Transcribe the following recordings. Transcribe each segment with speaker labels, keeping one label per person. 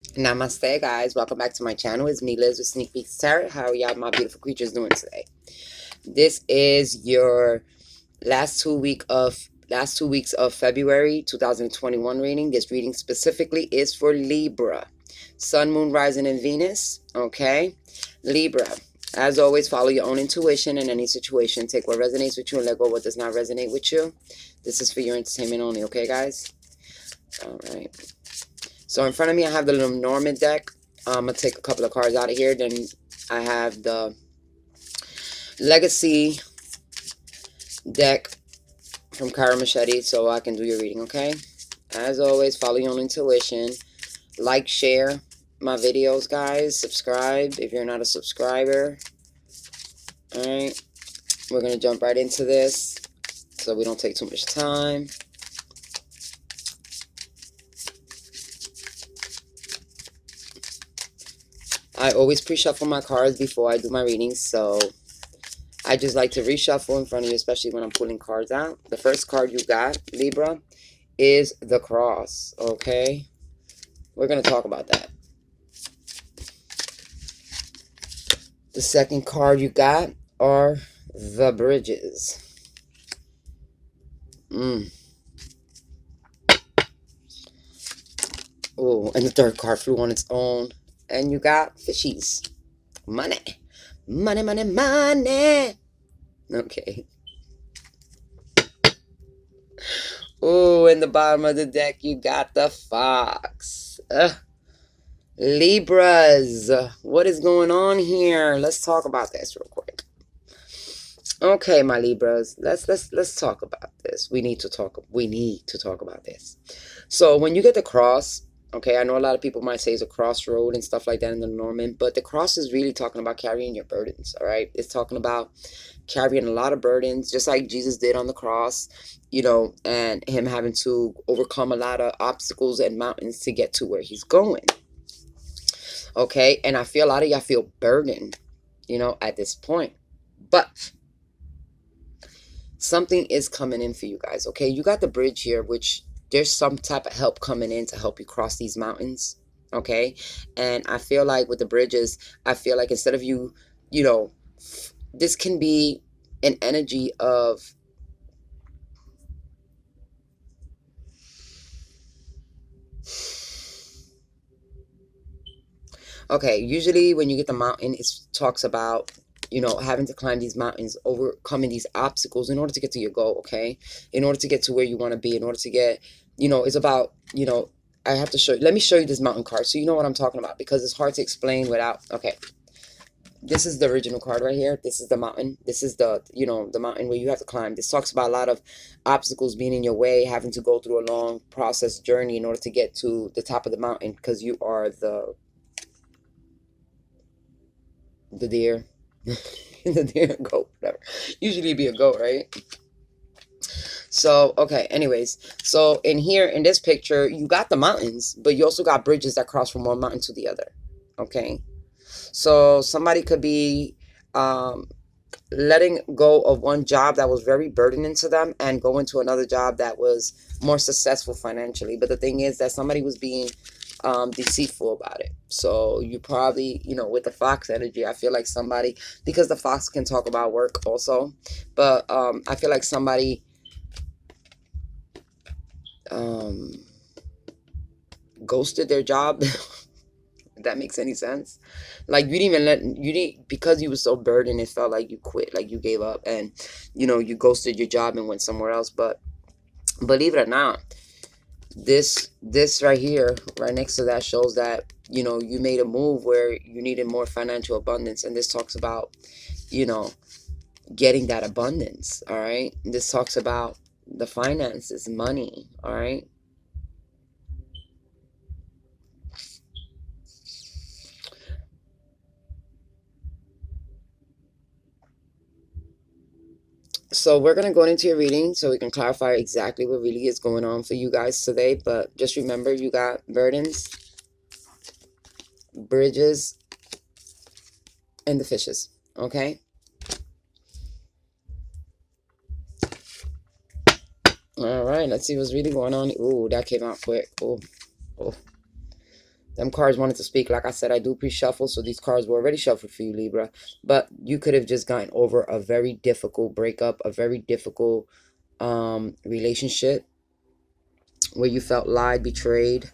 Speaker 1: Namaste, guys. Welcome back to my channel. It's me, Liz, with Sneak Peeks Tarot. How are y'all, my beautiful creatures, doing today? This is your last 2 weeks of February 2021 reading. This reading specifically is for Libra, Sun, Moon, Rising, and Venus. Okay, Libra. As always, follow your own intuition in any situation. Take what resonates with you and let go of what does not resonate with you. This is for your entertainment only. Okay, guys. All right. So in front of me, I have the Lenormand deck. I'm going to take a couple of cards out of here. Then I have the Legacy deck from Cara Machete, so I can do your reading, okay? As always, follow your own intuition. Like, share my videos, guys. Subscribe if you're not a subscriber. All right. We're going to jump right into this so we don't take too much time. I always pre-shuffle my cards before I do my readings, so I just like to reshuffle in front of you, especially when I'm pulling cards out. The first card you got, Libra, is the Cross, okay? We're going to talk about that. The second card you got are the Bridges. Oh, and the third card flew on its own. And you got Fishies. Money. Money, money, money. Okay. Oh, in the bottom of the deck, you got the Fox. Libras. What is going on here? Let's talk about this real quick. Okay, my Libras. Let's talk about this. We need to talk about this. So when you get the Cross, okay, I know a lot of people might say it's a crossroad and stuff like that in the Norman, but the Cross is really talking about carrying your burdens, all right? It's talking about carrying a lot of burdens, just like Jesus did on the cross, you know, and him having to overcome a lot of obstacles and mountains to get to where he's going, okay? And I feel a lot of y'all feel burdened, you know, at this point, but something is coming in for you guys, okay? You got the Bridge here, which there's some type of help coming in to help you cross these mountains, okay? And I feel like with the Bridges, I feel like instead of you, you know, this can be an energy of okay, usually when you get the mountain, it talks about, you know, having to climb these mountains, overcoming these obstacles in order to get to your goal, okay? In order to get to where you want to be, in order to get, you know, it's about, you know, I have to show you. Let me show you this mountain card so you know what I'm talking about, because it's hard to explain without, okay. This is the original card right here. This is the mountain. This is the, you know, the mountain where you have to climb. This talks about a lot of obstacles being in your way, having to go through a long process journey in order to get to the top of the mountain, because you are the deer. The deer, goat, whatever. Usually it'd be a goat, right? So, okay, anyways. So in here, in this picture, you got the mountains, but you also got bridges that cross from one mountain to the other. Okay? So somebody could be letting go of one job that was very burdening to them and go into another job that was more successful financially. But the thing is that somebody was being deceitful about it. So you probably, you know, with the Fox energy, I feel like somebody, because the Fox can talk about work also, but I feel like somebody ghosted their job. If that makes any sense. Like you didn't, because you were so burdened, it felt like you quit, like you gave up, and you know, you ghosted your job and went somewhere else. But believe it or not, this right here, right next to that, shows that, you know, you made a move where you needed more financial abundance, and this talks about, you know, getting that abundance. All right, this talks about the finances, money. All right. So we're going to go into your reading so we can clarify exactly what really is going on for you guys today. But just remember, you got burdens, bridges, and the fishes. Okay? All right. Let's see what's really going on. Ooh, that came out quick. Oh, Them cards wanted to speak. Like I said, I do pre-shuffle, so these cards were already shuffled for you, Libra. But you could have just gotten over a very difficult breakup, a very difficult relationship where you felt lied, betrayed.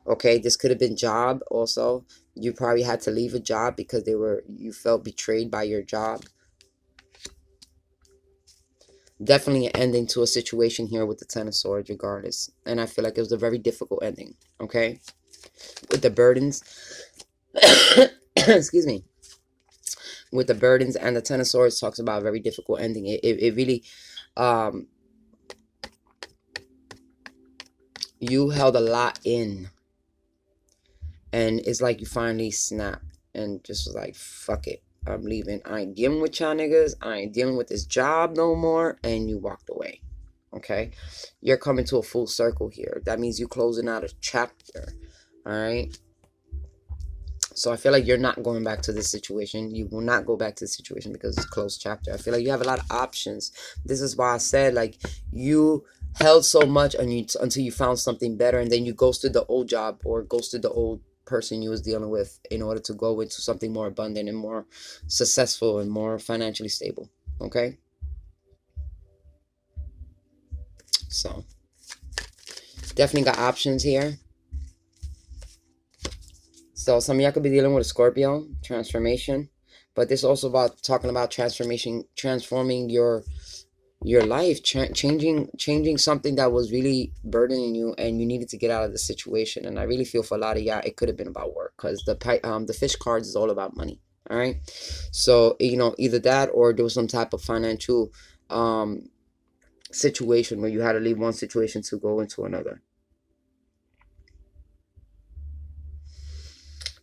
Speaker 1: Okay, this could have been job also. You probably had to leave a job because you felt betrayed by your job. Definitely an ending to a situation here with the Ten of Swords regardless. And I feel like it was a very difficult ending. Okay, with the burdens. Excuse me. With the burdens and the Ten of Swords talks about a very difficult ending. It really, you held a lot in, and it's like you finally snapped and just was like, fuck it, I'm leaving. I ain't dealing with y'all niggas. I ain't dealing with this job no more. And you walked away. Okay, you're coming to a full circle here. That means you closing out a chapter. All right. So I feel like you're not going back to this situation. You will not go back to the situation because it's a closed chapter. I feel like you have a lot of options. This is why I said, like, you held so much until you found something better, and then you ghosted the old job or ghosted the old person you was dealing with in order to go into something more abundant and more successful and more financially stable. Okay? So, definitely got options here. So some of y'all could be dealing with a Scorpio transformation, but this is also about talking about transforming your life, changing something that was really burdening you, and you needed to get out of the situation. And I really feel for a lot of y'all, it could have been about work, because the fish cards is all about money. All right, so either that or there was some type of financial situation where you had to leave one situation to go into another.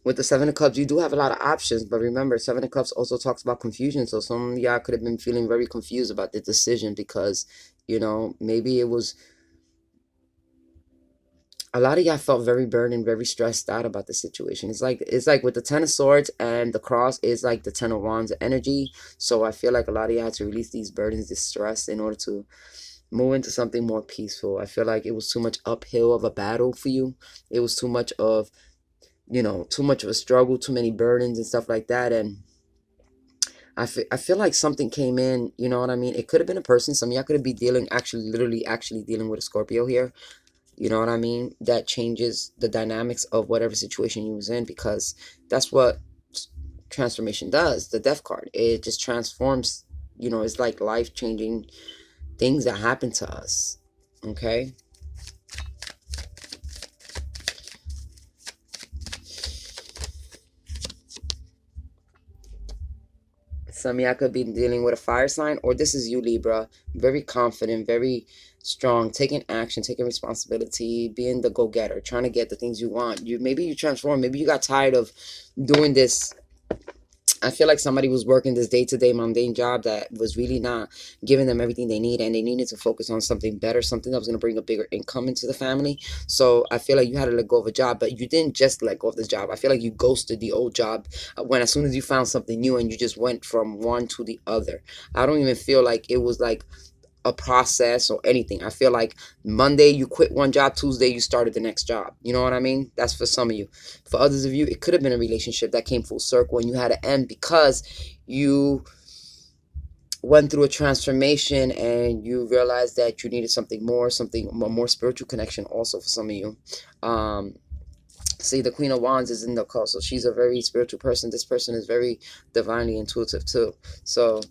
Speaker 1: With the Seven of Cups, you do have a lot of options, but remember, Seven of Cups also talks about confusion. So some of y'all could have been feeling very confused about the decision because, maybe it was, a lot of y'all felt very burdened, very stressed out about the situation. It's like with the Ten of Swords and the Cross is like the Ten of Wands energy. So I feel like a lot of y'all had to release these burdens, this stress, in order to move into something more peaceful. I feel like it was too much uphill of a battle for you. It was too much of too much of a struggle, too many burdens and stuff like that. And I feel like something came in, you know what I mean? It could have been a person. Some of y'all could be literally dealing with a Scorpio here. You know what I mean? That changes the dynamics of whatever situation you was in, because that's what transformation does. The Death card, it just transforms, it's like life-changing things that happen to us. Okay? Some of y'all could be dealing with a fire sign, or this is you, Libra. Very confident, very strong, taking action, taking responsibility, being the go-getter, trying to get the things you want. Maybe you transform. Maybe you got tired of doing this. I feel like somebody was working this day-to-day mundane job that was really not giving them everything they need, and they needed to focus on something better, something that was going to bring a bigger income into the family. So I feel like you had to let go of a job, but you didn't just let go of the job. I feel like you ghosted the old job as soon as you found something new, and you just went from one to the other. I don't even feel like it was like a process or anything. I feel like Monday you quit one job, Tuesday you started the next job. You know what I mean? That's for some of you. For others of you, it could have been a relationship that came full circle and you had to end because you went through a transformation and you realized that you needed something more spiritual connection also for some of you. See, the Queen of Wands is in the call, so she's a very spiritual person. This person is very divinely intuitive too. So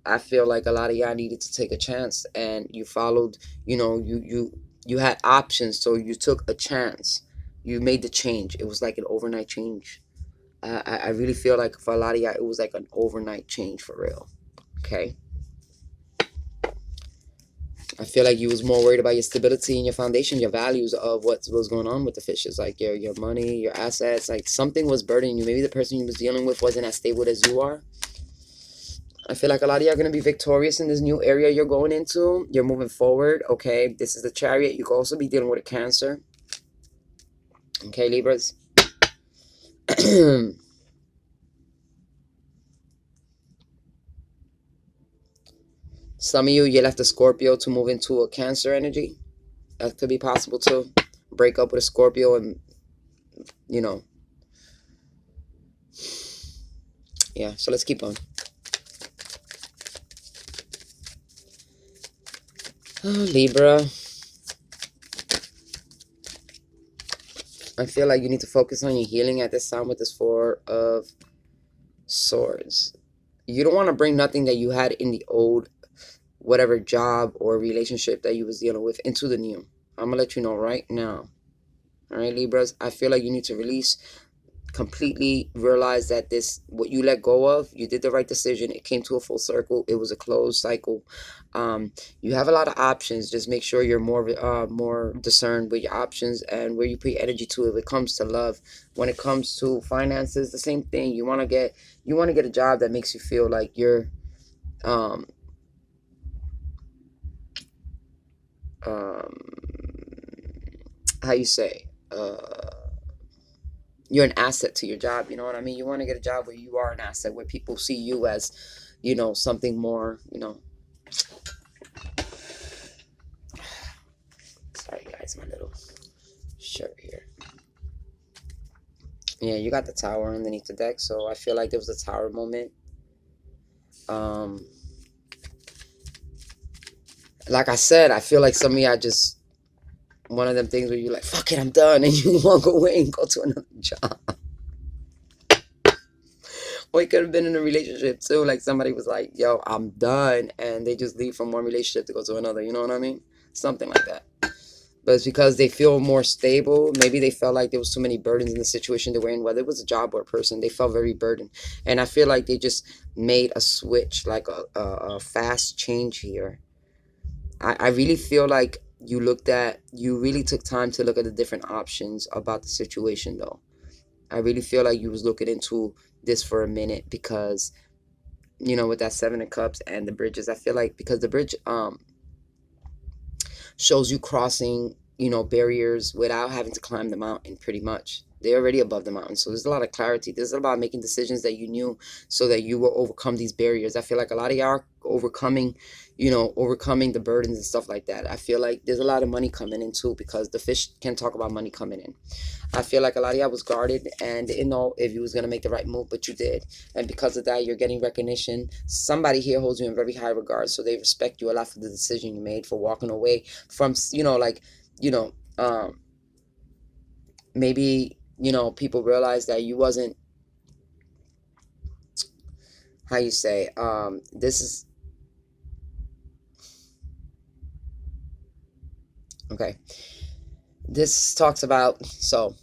Speaker 1: I feel like a lot of y'all needed to take a chance, and you followed, you had options, so you took a chance. You made the change. It was like an overnight change. I really feel like for a lot of y'all, it was like an overnight change for real. Okay? I feel like you was more worried about your stability and your foundation, your values of what was going on with the fishes, like your money, your assets. Like something was burdening you. Maybe the person you was dealing with wasn't as stable as you are. I feel like a lot of you are going to be victorious in this new area you're going into. You're moving forward, okay? This is the Chariot. You could also be dealing with a Cancer. Okay, Libras? Some of you left a Scorpio to move into a Cancer energy. That could be possible too. Break up with a Scorpio and, Yeah, so let's keep on. Oh, Libra. I feel like you need to focus on your healing at this time with this Four of Swords. You don't want to bring nothing that you had in the old, whatever job or relationship that you was dealing with into the new. I'm going to let you know right now. All right, Libras. I feel like you need to release, completely realize that this, what you let go of, you did the right decision. It came to a full circle. It was a closed cycle. You have a lot of options. Just make sure you're more discerned with your options and where you put your energy to. If it comes to love, when it comes to finances, the same thing. You want to get a job that makes you feel like you're how you say, you're an asset to your job. You know what I mean? You want to get a job where you are an asset, where people see you as, something more, Sorry, guys, my little shirt here. Yeah, you got the Tower underneath the deck, so I feel like there was a Tower moment. Like I said, I feel like some of y'all just one of them things where you're like, fuck it, I'm done, and you walk away and go to another job. Or you could have been in a relationship too, like somebody was like, yo, I'm done, and they just leave from one relationship to go to another, you know what I mean? Something like that. But it's because they feel more stable. Maybe they felt like there was too many burdens in the situation they were in, whether it was a job or a person. They felt very burdened. And I feel like they just made a switch, like a fast change here. I really feel like you really took time to look at the different options about the situation, though. I really feel like you was looking into this for a minute because, with that Seven of Cups and the bridges, I feel like because the bridge shows you crossing, barriers without having to climb the mountain, pretty much. They're already above the mountain. So there's a lot of clarity. There's about making decisions that you knew so that you will overcome these barriers. I feel like a lot of y'all are overcoming the burdens and stuff like that. I feel like there's a lot of money coming in too, because the fish can talk about money coming in. I feel like a lot of y'all was guarded and didn't know if you was going to make the right move, but you did. And because of that, you're getting recognition. Somebody here holds you in very high regard, so they respect you a lot for the decision you made, for walking away from, maybe, people realize that you wasn't, how you say, this is, okay. This talks about, so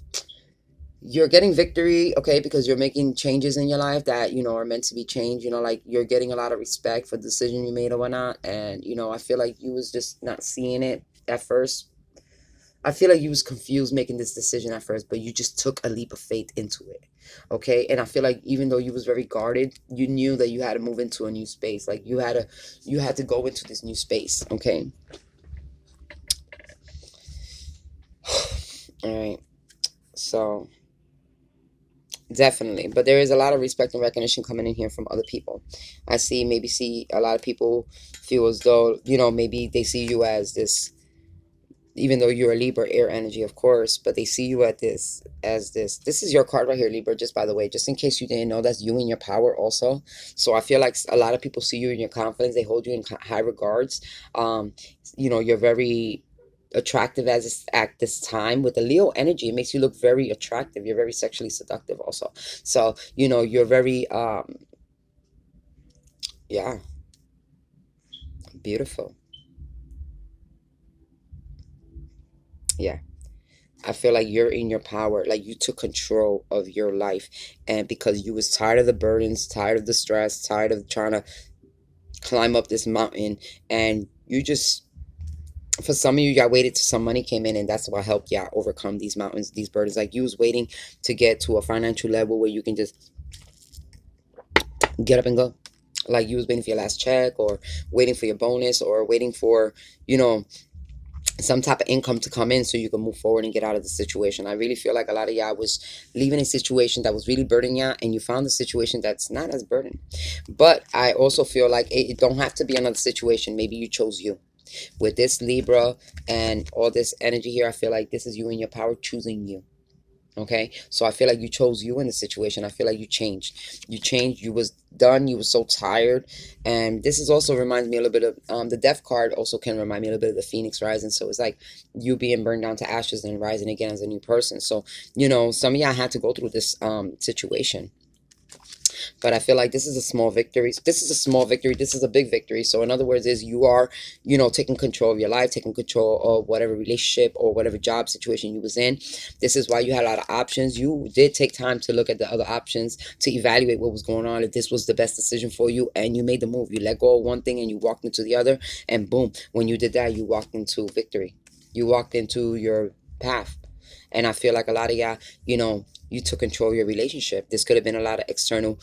Speaker 1: you're getting victory, okay, because you're making changes in your life that, are meant to be changed, like you're getting a lot of respect for the decision you made or whatnot. And, I feel like you was just not seeing it at first. I feel like you was confused making this decision at first, but you just took a leap of faith into it, okay? And I feel like even though you was very guarded, you knew that you had to move into a new space. Like you had to go into this new space, okay? All right, so definitely, but there is a lot of respect and recognition coming in here from other people. I see a lot of people feel as though, maybe they see you as this, even though you're a Libra, air energy, of course, but they see you as this. This is your card right here, Libra, just by the way, just in case you didn't know, that's you in your power also. So I feel like a lot of people see you in your confidence. They hold you in high regards. You're very attractive at this time with the Leo energy. It makes you look very attractive. You're very sexually seductive also. So, you're very, yeah, beautiful. Yeah. I feel like you're in your power, like you took control of your life, and because you was tired of the burdens, tired of the stress, tired of trying to climb up this mountain, and you just, for some of you, y'all waited till some money came in, and that's what helped y'all overcome these mountains, these burdens. Like you was waiting to get to a financial level where you can just get up and go. Like you was waiting for your last check, or waiting for your bonus, or waiting for, some type of income to come in so you can move forward and get out of the situation. I really feel like a lot of y'all was leaving a situation that was really burdening y'all, and you found a situation that's not as burden. But I also feel like it don't have to be another situation. Maybe you chose you. With this Libra and all this energy here, I feel like this is you in your power choosing you. Okay, so I feel like you chose you in the situation. I feel like you changed. You changed. You was done. You were so tired, and this is also reminds me a little bit of the Death card. Also can remind me a little bit of the Phoenix rising. So it's like you being burned down to ashes and rising again as a new person. So some of y'all had to go through this situation. But I feel like this is a small victory. This is a small victory. This is a big victory. So in other words, is you are, taking control of your life, taking control of whatever relationship or whatever job situation you was in. This is why you had a lot of options. You did take time to look at the other options, to evaluate what was going on, if this was the best decision for you, and you made the move. You let go of one thing and you walked into the other, and boom, when you did that, you walked into victory. You walked into your path. And I feel like a lot of y'all, you took control of your relationship. This could have been a lot of external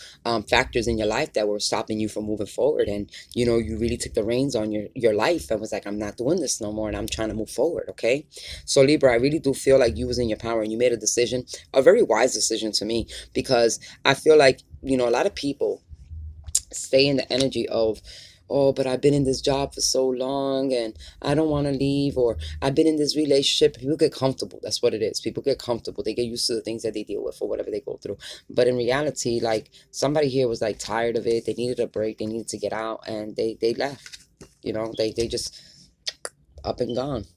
Speaker 1: factors in your life that were stopping you from moving forward. And, you really took the reins on your life and was like, I'm not doing this no more and I'm trying to move forward, okay? So, Libra, I really do feel like you was in your power and you made a decision, a very wise decision to me, because I feel like, a lot of people stay in the energy of, oh, but I've been in this job for so long and I don't want to leave, or I've been in this relationship. People get comfortable. That's what it is. People get comfortable. They get used to the things that they deal with or whatever they go through. But in reality, like, somebody here was like tired of it. They needed a break. They needed to get out, and they left. They just up and gone.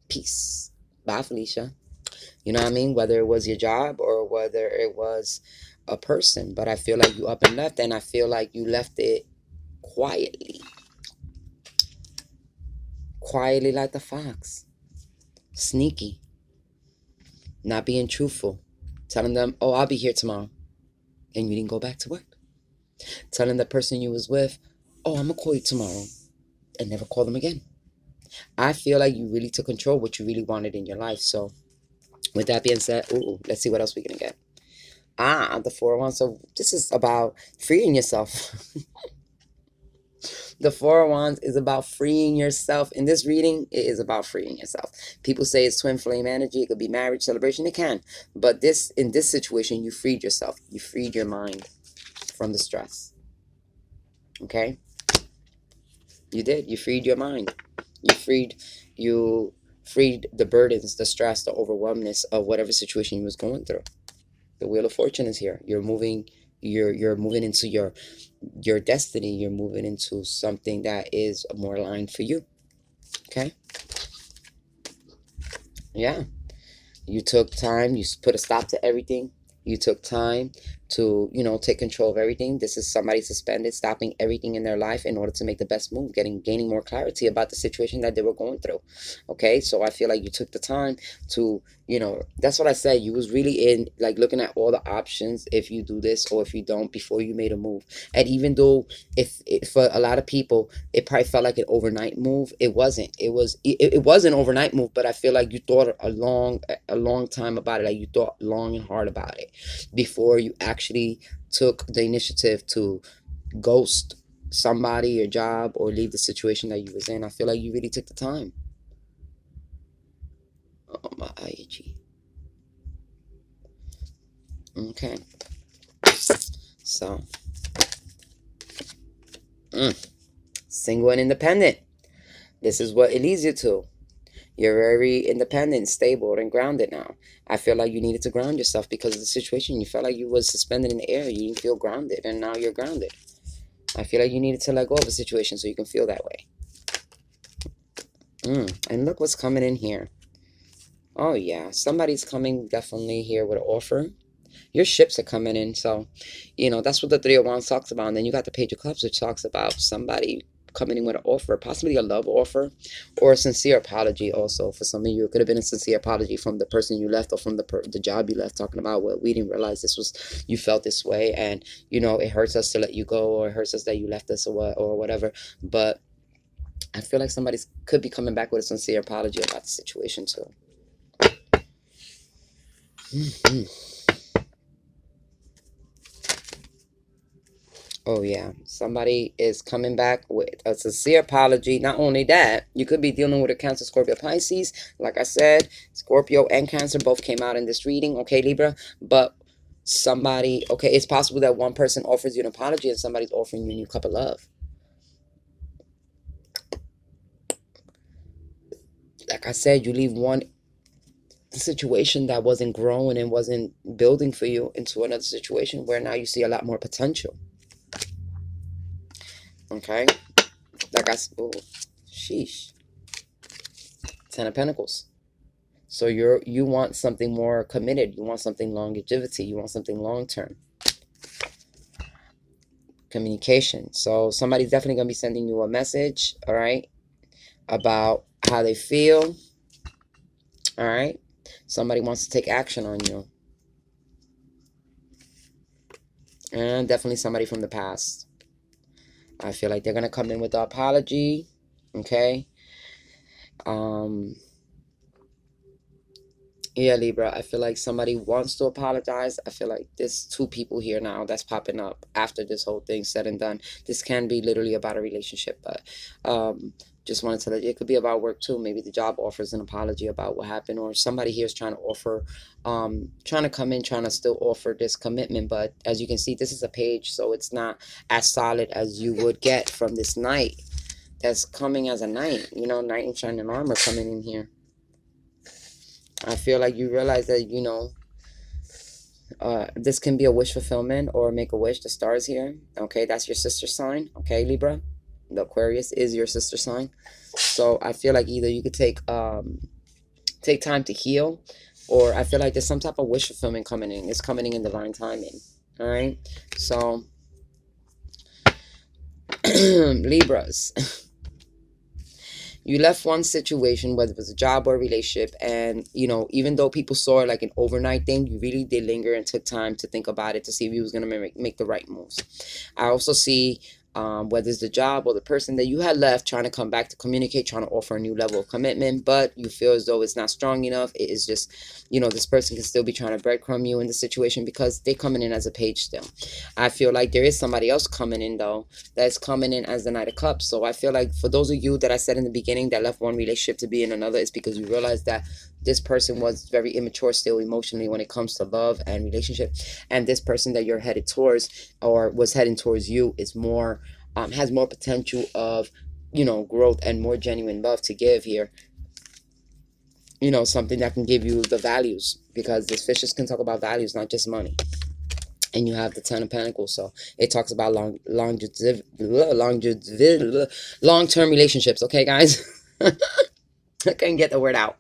Speaker 1: Peace. Bye, Felicia. You know what I mean? Whether it was your job or whether it was a person. But I feel like you up and left, and I feel like you left it quietly. Quietly like the fox. Sneaky. Not being truthful. Telling them, oh, I'll be here tomorrow. And you didn't go back to work. Telling the person you was with, oh, I'm going to call you tomorrow. And never call them again. I feel like you really took control of what you really wanted in your life. So with that being said, let's see what else we're going to get. The 401. So this is about freeing yourself. The Four of Wands is about freeing yourself. In this reading, it is about freeing yourself. People say it's twin flame energy. It could be marriage, celebration. It can. But in this situation, you freed yourself. You freed your mind from the stress. Okay? You did. You freed your mind. You freed the burdens, the stress, the overwhelmness of whatever situation you was going through. The Wheel of Fortune is here. You're moving into your destiny. You're moving into something that is more aligned for you. Okay? Yeah. You took time. You put a stop to everything. You took time to, take control of everything. This is somebody suspended, stopping everything in their life in order to make the best move, gaining more clarity about the situation that they were going through. Okay, so I feel like you took the time to, that's what I said. You was really in, like, looking at all the options, if you do this or if you don't, before you made a move. And even though for a lot of people, it probably felt like an overnight move, it wasn't. It was an overnight move, but I feel like you thought a long time about it. Like, you thought long and hard about it before you actually took the initiative to ghost somebody, your job, or leave the situation that you was in. I feel like you really took the time. Oh, my IG. Okay. So, single and independent. This is what it leads you to. You're very independent, stable, and grounded now. I feel like you needed to ground yourself because of the situation. You felt like you was suspended in the air. You didn't feel grounded, and now you're grounded. I feel like you needed to let go of a situation so you can feel that way. And look what's coming in here. Oh, yeah. Somebody's coming definitely here with an offer. Your ships are coming in. So, that's what the Three of Wands talks about. And then you got the Page of Cups, which talks about somebody coming in with an offer, possibly a love offer or a sincere apology. Also, for some of you, it could have been a sincere apology from the person you left or from the job you left, talking about, well, we didn't realize you felt this way, and it hurts us to let you go, or it hurts us that you left us, or whatever. But I feel like somebody could be coming back with a sincere apology about the situation too. Oh, yeah. Somebody is coming back with a sincere apology. Not only that, you could be dealing with a Cancer, Scorpio, Pisces. Like I said, Scorpio and Cancer both came out in this reading. Okay, Libra? But somebody, okay, it's possible that one person offers you an apology and somebody's offering you a new cup of love. Like I said, you leave one. situation that wasn't growing and wasn't building for you into another situation where now you see a lot more potential. Okay, like oh, sheesh, Ten of Pentacles. So you want something more committed. You want something longevity. You want something long term. Communication. So somebody's definitely gonna be sending you a message, all right, about how they feel. All right, somebody wants to take action on you, and definitely somebody from the past. I feel like they're gonna come in with an apology. Okay. Yeah, Libra, I feel like somebody wants to apologize. I feel like there's two people here now that's popping up after this whole thing said and done. This can be literally about a relationship, but just wanted to let you, it could be about work too. Maybe the job offers an apology about what happened, or somebody here is trying to offer, trying to come in, trying to still offer this commitment. But as you can see, this is a page, so it's not as solid as you would get from this knight that's coming as a knight. You know, knight in shining armor coming in here. I feel like you realize that, you know, this can be a wish fulfillment or make a wish. The stars here. Okay, that's your sister sign. Okay, Libra. The Aquarius is your sister sign. So I feel like either you could take time to heal, or I feel like there's some type of wish fulfillment coming in. It's coming in divine timing. All right. So Libras. You left one situation, whether it was a job or a relationship, and, you know, even though people saw it like an overnight thing, you really did linger and took time to think about it to see if you was going to make the right moves. I also see whether it's the job or the person that you had left trying to come back to communicate, trying to offer a new level of commitment, but you feel as though it's not strong enough. It is just, you know, this person can still be trying to breadcrumb you in the situation because they're coming in as a page still. I feel like there is somebody else coming in, though, that's coming in as the Knight of Cups. So I feel like for those of you that I said in the beginning that left one relationship to be in another, it's because you realize that this person was very immature still emotionally when it comes to love and relationship, and this person that you're headed towards or was heading towards you is more has more potential of, you know, growth and more genuine love to give here. You know, something that can give you the values, because these fishes can talk about values, not just money. And you have the Ten of Pentacles, so it talks about long-term relationships. Okay, guys, I couldn't get the word out.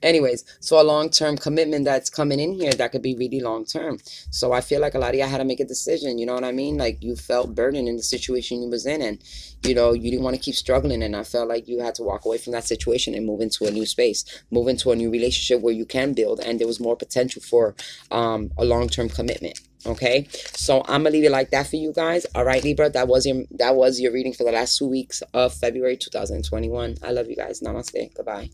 Speaker 1: Anyways, so a long-term commitment that's coming in here that could be really long-term. So I feel like a lot of y'all had to make a decision. You know what I mean? Like, you felt burdened in the situation you was in, and, you know, you didn't want to keep struggling, and I felt like you had to walk away from that situation and move into a new space, move into a new relationship where you can build, and there was more potential for a long-term commitment. Okay, so I'm gonna leave it like that for you guys. All right, Libra, that was your reading for the last 2 weeks of February 2021. I love you guys. Namaste. Goodbye.